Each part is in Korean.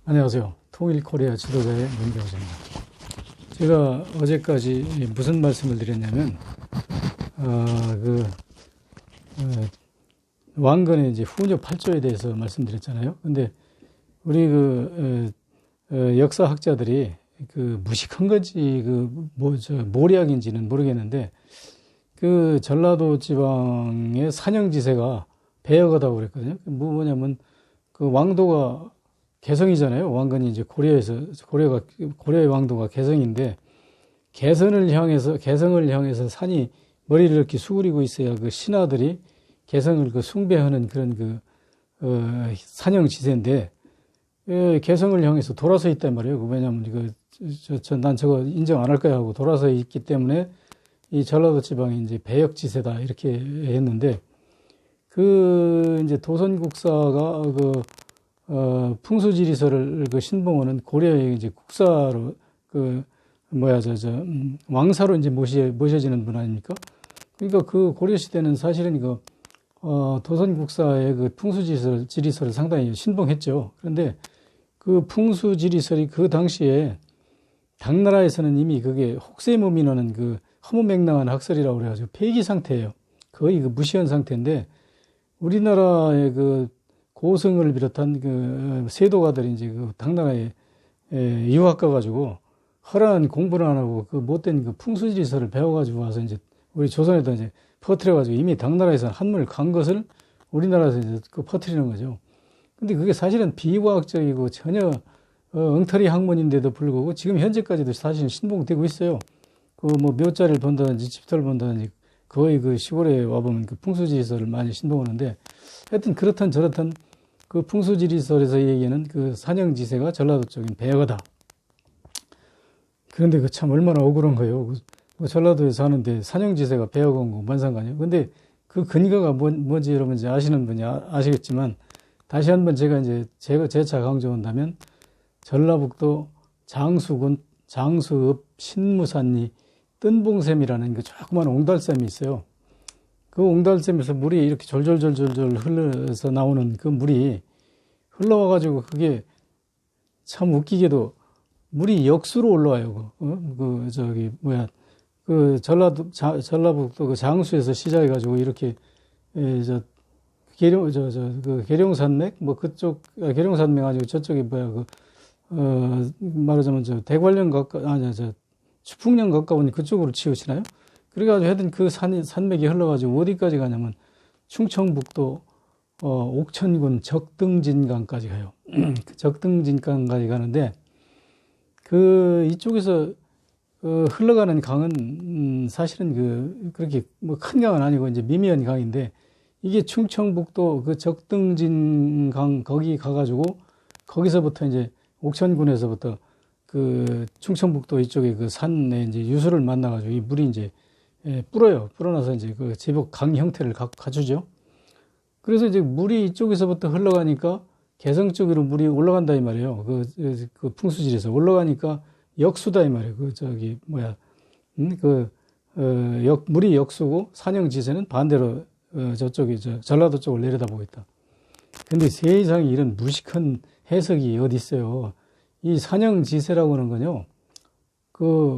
안녕하세요. 통일코리아 지도자의 문경수입니다. 제가 어제까지 무슨 말씀을 드렸냐면, 왕건의 이제 후녀 8조에 대해서 말씀드렸잖아요. 근데 우리 역사학자들이 무식한 건지 모략인지는 모르겠는데, 전라도 지방의 산영지세가 배역하다고 그랬거든요. 뭐냐면 왕도가 개성이잖아요. 왕건이 이제 고려의 왕도가 개성인데, 개성을 향해서 산이 머리를 이렇게 수그리고 있어야 신하들이 개성을 숭배하는 그런 산영지세인데, 개성을 향해서 돌아서 있단 말이에요. 왜냐하면 난 저거 인정 안 할 거야 하고 돌아서 있기 때문에 이 전라도 지방이 이제 배역지세다 이렇게 했는데, 이제 도선국사가 풍수지리서를 신봉호는 고려의 이제 국사로 왕사로 이제 모셔지는 분 아닙니까? 그러니까 고려 시대는 사실은 도선국사의 풍수지리서를 상당히 신봉했죠. 그런데 풍수지리설이 당시에 당나라에서는 이미 그게 혹세무 민원은 허무맹랑한 학설이라고 그래가지고 폐기 상태예요. 거의 무시한 상태인데, 우리나라의 고승을 비롯한 세도가들이 이제 당나라에 유학 가가지고 허락한 공부를 안 하고 못된 풍수지리서를 배워가지고 와서 이제 우리 조선에다 이제 퍼뜨려가지고 이미 당나라에서 한물 간 것을 우리나라에서 이제 퍼뜨리는 거죠. 근데 그게 사실은 비과학적이고 전혀 엉터리 학문인데도 불구하고 지금 현재까지도 사실 신봉되고 있어요. 묘자를 본다든지 집터를 본다든지 거의 시골에 와보면 풍수지리서를 많이 신봉하는데, 하여튼 그렇든 저렇든 풍수지리설에서 얘기하는 산영지세가 전라도 쪽인 배역하다. 그런데 참 얼마나 억울한 거예요. 전라도에 사는데 산영지세가 배역한 거 뭔 상관이에요? 근데 근거가 뭔지 여러분 이제 아시는 분이 아시겠지만, 다시 한번 제가 재차 강조한다면, 전라북도 장수군 장수읍 신무산리 뜬봉샘이라는 조그만 옹달샘이 있어요. 옹달샘에서 물이 이렇게 졸졸졸졸 흘러서 나오는 물이 흘러와가지고 그게 참 웃기게도 물이 역수로 올라와요. 전라북도 장수에서 시작해가지고 이렇게 계룡산맥 계룡산맥 아니고 저쪽에 말하자면 대관령 추풍령 가까운 그쪽으로 치우치나요? 그래가지고 하여튼 산맥이 흘러가지고 어디까지 가냐면 충청북도 옥천군 적등진강까지 가요. 적등진강까지 가는데, 이쪽에서 흘러가는 강은 사실은 그렇게 큰 강은 아니고 이제 미미한 강인데, 이게 충청북도 적등진강 거기 가가지고 거기서부터 이제 옥천군에서부터 충청북도 이쪽에 산에 이제 유수를 만나가지고 이 물이 이제 불어나서 이제 제법 강 형태를 갖추죠. 그래서 이제 물이 이쪽에서부터 흘러가니까 개성 쪽으로 물이 올라간다 이 말이에요. 풍수지리에서 올라가니까 역수다 이 말이에요. 물이 역수고 산영지세는 반대로 전라도 쪽을 내려다보고 있다. 근데 세상에 이런 무식한 해석이 어디 있어요. 이 산영지세라고 하는 건요,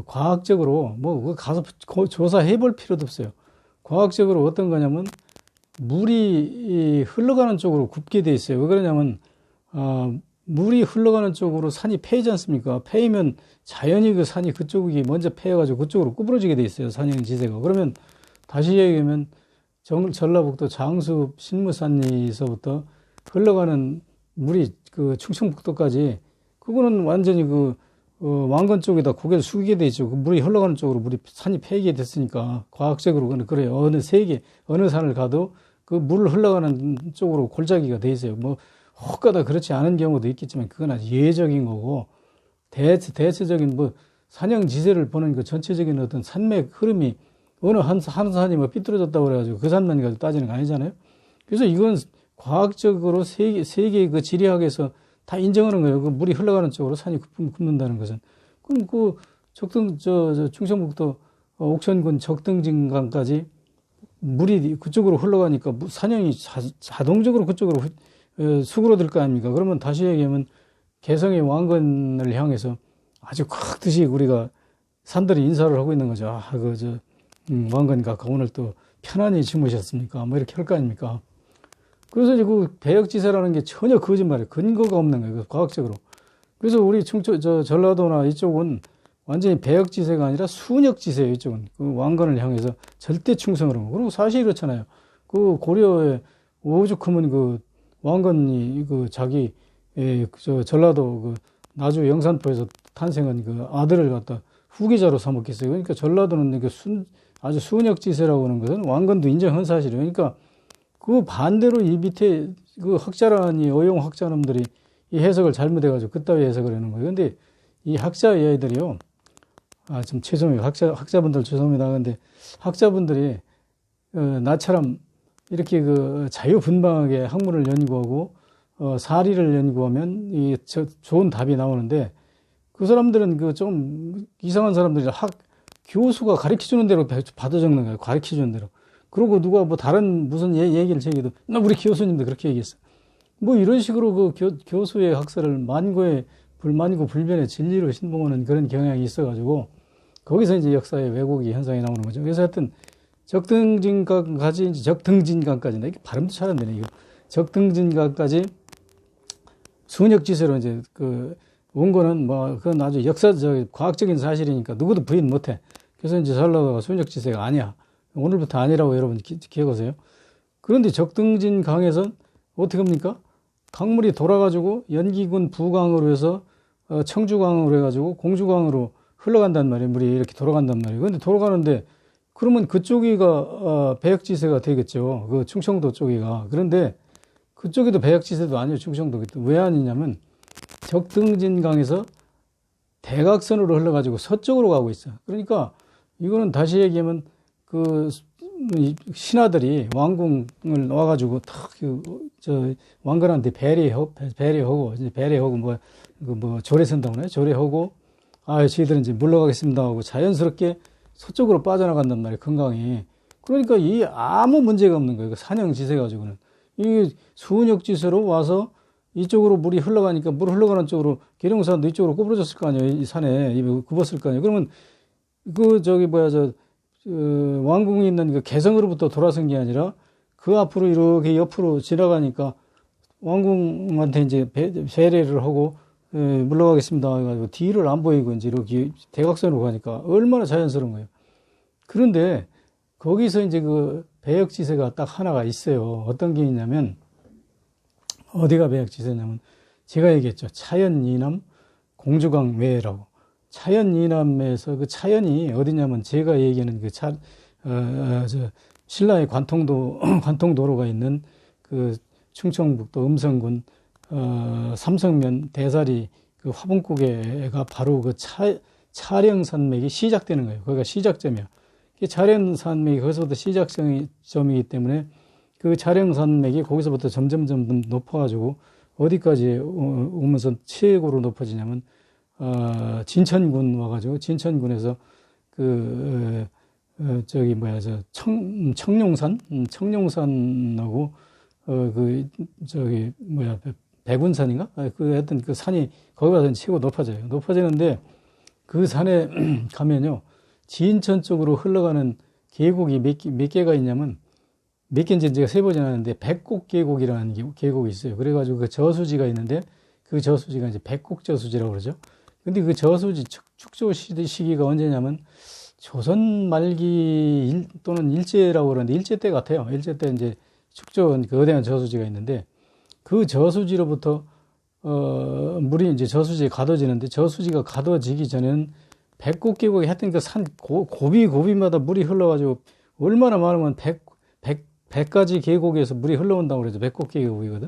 과학적으로 가서 조사해 볼 필요도 없어요. 과학적으로 어떤 거냐면, 물이 흘러가는 쪽으로 굽게 돼 있어요. 왜 그러냐면, 물이 흘러가는 쪽으로 산이 패이지 않습니까? 패이면 자연히 산이 그쪽이 먼저 패여가지고 그쪽으로 구부러지게 돼 있어요. 산영지세가. 그러면 다시 얘기하면 전라북도 장수 신무산리에서부터 흘러가는 물이 충청북도까지, 그거는 완전히 왕건 쪽에다 고개를 숙이게 돼 있죠. 물이 흘러가는 쪽으로 산이 패이게 됐으니까 과학적으로 그래요. 어느 산을 가도 물 흘러가는 쪽으로 골짜기가 돼 있어요. 혹가다 그렇지 않은 경우도 있겠지만 그건 아주 예외적인 거고, 대체적인 산영지세를 보는 전체적인 어떤 산맥 흐름이 어느 한 산이 삐뚤어졌다고 그래가지고 그 산만 가지고 따지는 거 아니잖아요. 그래서 이건 과학적으로 세계 지리학에서 다 인정하는 거예요. 물이 흘러가는 쪽으로 산이 굽는다는 것은. 그럼 충청북도 옥천군 적등진강까지 물이 그쪽으로 흘러가니까 산영이 자동적으로 그쪽으로 수그러들 거 아닙니까? 그러면 다시 얘기하면 개성의 왕건을 향해서 아주 콱듯이 우리가 산들이 인사를 하고 있는 거죠. 아, 왕건 각하 오늘 또 편안히 주무셨습니까? 뭐 이렇게 할 거 아닙니까? 그래서 이제 그 배역지세라는 게 전혀 거짓말이에요. 근거가 없는 거예요. 과학적으로. 그래서 우리 전라도나 이쪽은 완전히 배역지세가 아니라 순역지세예요. 이쪽은. 그 왕건을 향해서 절대 충성을 하고. 그리고 사실 그렇잖아요. 그 고려에 오죽하면 그 왕건이 자기 전라도 나주 영산포에서 탄생한 그 아들을 갖다 후계자로 삼았겠어요. 그러니까 전라도는 아주 순역지세라고 하는 것은 왕건도 인정한 사실이에요. 그러니까 그 반대로 이 밑에 그 학자라니 어용 학자놈들이 이 해석을 잘못해가지고 그따위 해석을 하는 거예요. 근데 이 학자 애들이요. 좀 죄송해요. 학자분들 죄송합니다. 근데 학자분들이 나처럼 이렇게 자유분방하게 학문을 연구하고 사리를 연구하면 좋은 답이 나오는데 그 사람들은 좀 이상한 사람들이 교수가 가르쳐주는 대로 받아 적는 거예요. 가르쳐주는 대로. 그리고 누가 뭐 다른 무슨 얘기를 제기해도 우리 교수님도 그렇게 얘기했어. 뭐 이런 식으로 교수의 학설을 만고 불변의 진리로 신봉하는 그런 경향이 있어가지고 거기서 이제 역사의 왜곡이 현상이 나오는 거죠. 그래서 하여튼 적등진강까지 이게 발음도 잘 안 되네, 이거. 적등진강까지 순역지세로 이제 온 거는 그건 아주 과학적인 사실이니까 누구도 부인 못 해. 그래서 이제 전라도가 순역지세가 아니야. 오늘부터 아니라고 여러분 기억하세요. 그런데 적등진강에선 어떻게 합니까? 강물이 돌아가지고 연기군 부강으로 해서 청주강으로 해가지고 공주강으로 흘러간단 말이에요. 물이 이렇게 돌아간단 말이에요. 그런데 돌아가는데 그러면 그쪽이가 배역지세가 되겠죠. 그 충청도 쪽이가. 그런데 그쪽에도 배역지세도 아니에요. 충청도. 왜 아니냐면 적등진강에서 대각선으로 흘러가지고 서쪽으로 가고 있어요. 그러니까 이거는 다시 얘기하면 신하들이 왕궁을 와가지고 왕건한테 배려하고 조례 쓴다고 하나요? 조례하고 저희들은 이제 물러가겠습니다 하고 자연스럽게 서쪽으로 빠져나간단 말이에요. 금강이. 그러니까 아무 문제가 없는 거예요. 산형지세 가지고는. 이 순역지세로 와서 이쪽으로 물이 흘러가니까 물 흘러가는 쪽으로 계룡산도 이쪽으로 구부러졌을 거 아니에요. 이 산에 굽었을 거 아니에요. 그러면 왕궁이 있는 개성으로부터 돌아선 게 아니라 그 앞으로 이렇게 옆으로 지나가니까 왕궁한테 이제 배례를 하고 물러가겠습니다 해가지고 뒤를 안 보이고 이제 이렇게 대각선으로 가니까 얼마나 자연스러운 거예요. 그런데 거기서 이제 배역지세가 딱 하나가 있어요. 어떤 게 있냐면 어디가 배역지세냐면 제가 얘기했죠. 차연 이남 공주강 외라고. 차연 이남에서 차연이 어디냐면 제가 얘기하는 신라의 관통도로가 있는 충청북도 음성군 삼성면 대사리 화분고개가 바로 차령산맥이 시작되는 거예요. 거기가 시작점이야. 차령산맥이 거기서부터 시작점이기 때문에 그 차령산맥이 거기서부터 점점 높아가지고 어디까지 오면서 최고로 높아지냐면 진천군 와가지고 진천군에서 청룡산하고 백운산인가? 하여튼 산이 거기 가서 최고 높아져요. 높아지는데 그 산에 가면요 진천 쪽으로 흘러가는 계곡이 몇 개가 있냐면 몇 개인지 제가 세보진 않았는데 백곡계곡이라는 계곡이 있어요. 그래가지고 그 저수지가 있는데 그 저수지가 이제 백곡저수지라고 그러죠. 근데 그 저수지 축조 시기가 언제냐면 조선 말기 또는 일제라고 그러는데 일제 때 같아요. 일제 때 이제 축조 거대한 저수지가 있는데 그 저수지로부터 물이 이제 저수지에 가둬지는데 저수지가 가둬지기 전에는 백곡계곡이 하여튼 그 산 고비마다 물이 흘러가지고 얼마나 많으면 100가지 계곡에서 물이 흘러온다고 그러죠. 백곡계곡이거든.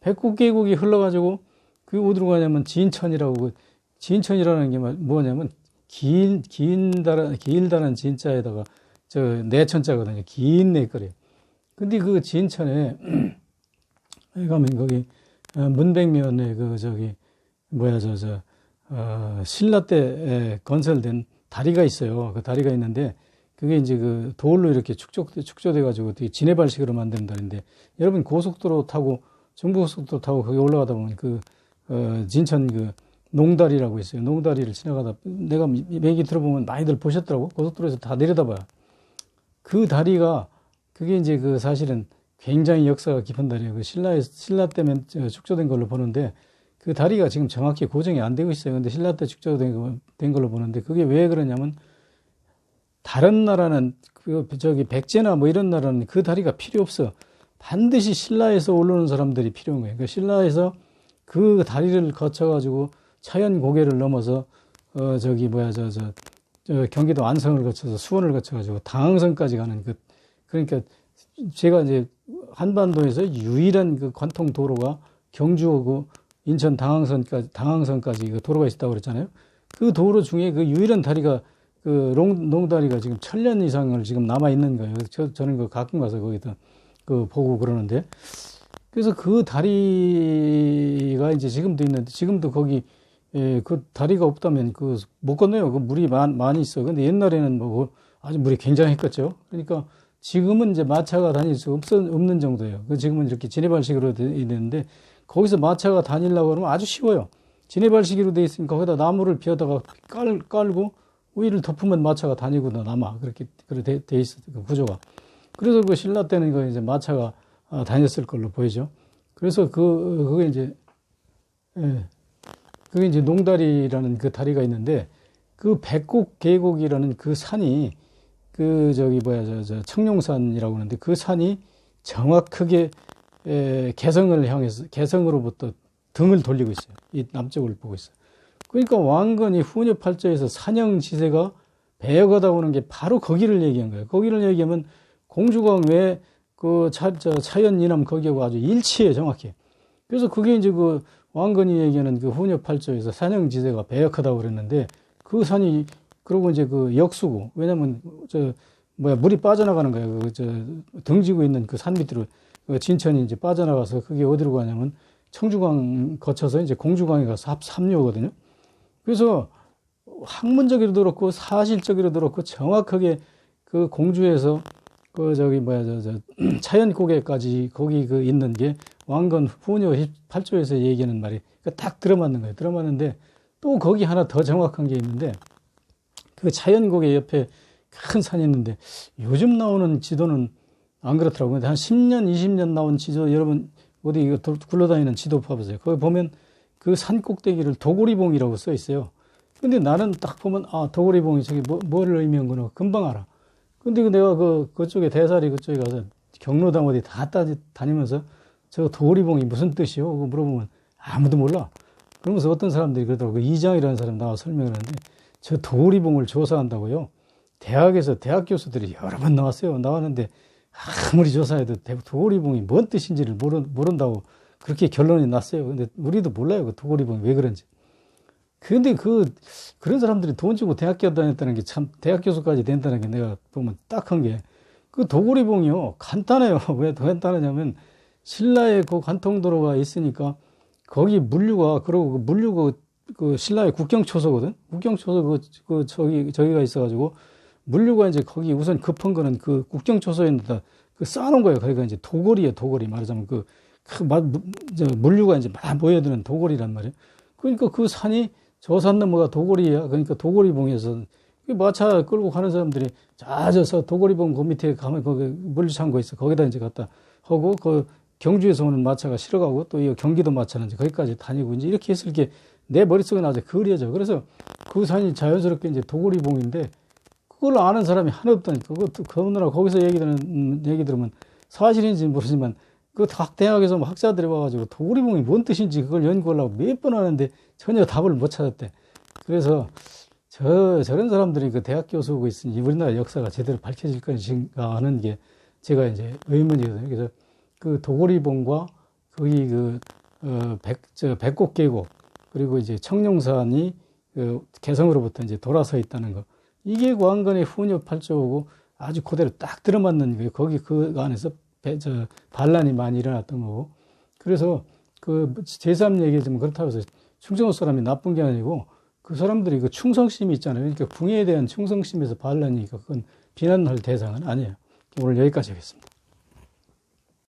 백곡계곡이 흘러가지고 그게 어디로 가냐면 진천이라고. 진천이라는 게 뭐냐면 길다란 진자에다가 내천자거든요. 긴 내거래요. 근데 그 진천에 가면 거기 문백면에 신라 때 건설된 다리가 있어요. 그 다리가 있는데 그게 이제 돌로 이렇게 축조돼가지고 되게 지네발식으로 만든 다리인데 여러분 고속도로 타고 중부고속도로 타고 거기 올라가다 보면 진천 그 농다리라고 있어요. 농다리를 지나가다 내가 얘기 들어보면 많이들 보셨더라고. 고속도로에서 다 내려다봐요. 그 다리가 그게 이제 그 사실은 굉장히 역사가 깊은 다리예요. 그 신라 때문에 축조된 걸로 보는데 그 다리가 지금 정확히 고정이 안 되고 있어요. 근데 신라 때 축조된 걸로 보는데 그게 왜 그러냐면 다른 나라는 저기 백제나 뭐 이런 나라는 그 다리가 필요 없어. 반드시 신라에서 올라오는 사람들이 필요한 거예요. 그러니까 신라에서 그 다리를 거쳐가지고 차연 고개를 넘어서 저기 뭐야 저 경기도 안성을 거쳐서 수원을 거쳐가지고 당항선까지 가는 그러니까 제가 이제 한반도에서 유일한 그 관통 도로가 경주하고 인천 당항선까지 그 도로가 있다고 그랬잖아요. 그 도로 중에 그 유일한 다리가 그 농다리가 지금 1000년 이상을 지금 남아 있는 거예요. 저는 그 가끔 가서 거기다 그 보고 그러는데 그래서 그 다리가 이제 지금도 있는데 지금도 거기 그 다리가 없다면 그 못 건너요. 그 물이 많이 있어. 근데 옛날에는 뭐 아주 물이 굉장했겠죠. 그러니까 지금은 이제 마차가 다닐 수 없는 정도예요. 그 지금은 이렇게 지네발식으로 돼 있는데 거기서 마차가 다니려고 그러면 아주 쉬워요. 지네발식으로 돼 있으니까 거기다 나무를 비워다가 깔고 위를 덮으면 마차가 다니고 남아. 그렇게 돼 있어. 그 구조가. 그래서 그 신라 때는 그 이제 마차가 다녔을 걸로 보이죠. 그래서 그게 이제 그게 이제 농다리라는 그 다리가 있는데 그 백곡 계곡이라는 그 산이 그 저기 뭐야 저 청룡산이라고 하는데 그 산이 정확하게 개성을 향해서 개성으로부터 등을 돌리고 있어요. 이 남쪽을 보고 있어요. 그러니까 왕건이 후녀팔조에서 산영지세가 배역하다 오는 게 바로 거기를 얘기한 거예요. 거기를 얘기하면 공주강 외에 그 차연 이남 거기하고 아주 일치해 정확히. 그래서 그게 이제 그 왕건이 얘기하는 그 후녀팔조에서 산영지세가 배역하다고 그랬는데 그 산이 그러고 이제 그 역수고 왜냐면 물이 빠져나가는 거예요. 등지고 있는 그 산 밑으로 그 진천이 이제 빠져나가서 그게 어디로 가냐면 청주강 거쳐서 이제 공주강에 가서 합류하거든요. 그래서 학문적으로도 그렇고 사실적으로도 그렇고 정확하게 그 공주에서 그 차연 고개까지 거기 그 있는 게 왕건 후녀 8조에서 얘기하는 말이 딱 들어맞는 거예요. 들어맞는데 또 거기 하나 더 정확한 게 있는데 그 차연 고개 옆에 큰 산이 있는데 요즘 나오는 지도는 안 그렇더라고요. 한 10년, 20년 나온 지도 여러분 어디 이거 굴러다니는 지도 봐보세요. 거기 보면 그 산 꼭대기를 도고리봉이라고 써 있어요. 근데 나는 딱 보면 도고리봉이 저기 뭐를 의미한 거는 금방 알아. 근데 내가 그쪽에 대사리 그쪽에 가서 경로당 어디 다 다니면서 저 도고리봉이 무슨 뜻이요? 그거 물어보면 아무도 몰라. 그러면서 어떤 사람들이 그러더라고. 이장이라는 사람 나와 설명을 하는데 저 도고리봉을 조사한다고요. 대학에서 대학 교수들이 여러 번 나왔는데 아무리 조사해도 도고리봉이 뭔 뜻인지를 모른다고 그렇게 결론이 났어요. 근데 우리도 몰라요. 그 도고리봉이 왜 그런지. 근데 그런 사람들이 돈 주고 대학교 다녔다는 게 참, 대학 교수까지 된다는 게 내가 보면 딱한 게, 그 도고리봉이요. 간단해요. 왜 더 간단하냐면, 신라의 그 관통도로가 있으니까, 거기 물류가, 그러고 그 물류가 그 신라의 국경초소거든? 국경초소 저기가 있어가지고, 물류가 이제 거기 우선 급한 거는 그 국경초소에다 그 쌓아놓은 거예요. 거기가 이제 도고리예요. 도고리. 말하자면 물류가 이제 막 모여드는 도고리란 말이에요. 그러니까 그 산이 저 산 넘어가 도고리야. 그러니까 도고리봉에서 마차 끌고 가는 사람들이 잦아서 도고리봉 그 밑에 가면 거기 물류창고 있어. 거기다 이제 갔다 하고 그 경주에서 오는 마차가 실어가고 또 이 경기도 마차는 이제 거기까지 다니고 이제 이렇게 했을 게 내 머릿속에 나서 그려져. 그래서 그 산이 자연스럽게 이제 도고리봉인데 그걸 아는 사람이 하나 없다니까. 그것도 그러느라 거기서 얘기 들으면 사실인지 모르지만 그 각 대학에서 학자들이 와가지고 도고리봉이 뭔 뜻인지 그걸 연구하려고 몇 번 하는데 전혀 답을 못 찾았대. 그래서 저런 사람들이 그 대학 교수고 있으니 우리나라 역사가 제대로 밝혀질 것인가 하는 게 제가 이제 의문이거든요. 그래서 그 도고리봉과 거기 백곡 계곡 그리고 이제 청룡산이 그 개성으로부터 이제 돌아서 있다는 거. 이게 왕건의 후녀 8조고 아주 그대로 딱 들어맞는 거예요. 거기 그 안에서 반란이 많이 일어났던 거고. 그래서 그 제3 얘기하자면 그렇다고 해서 충청도 사람이 나쁜 게 아니고 그 사람들이 그 충성심이 있잖아요. 그러니까 궁예에 대한 충성심에서 반란이니까 그건 비난할 대상은 아니에요. 오늘 여기까지 하겠습니다.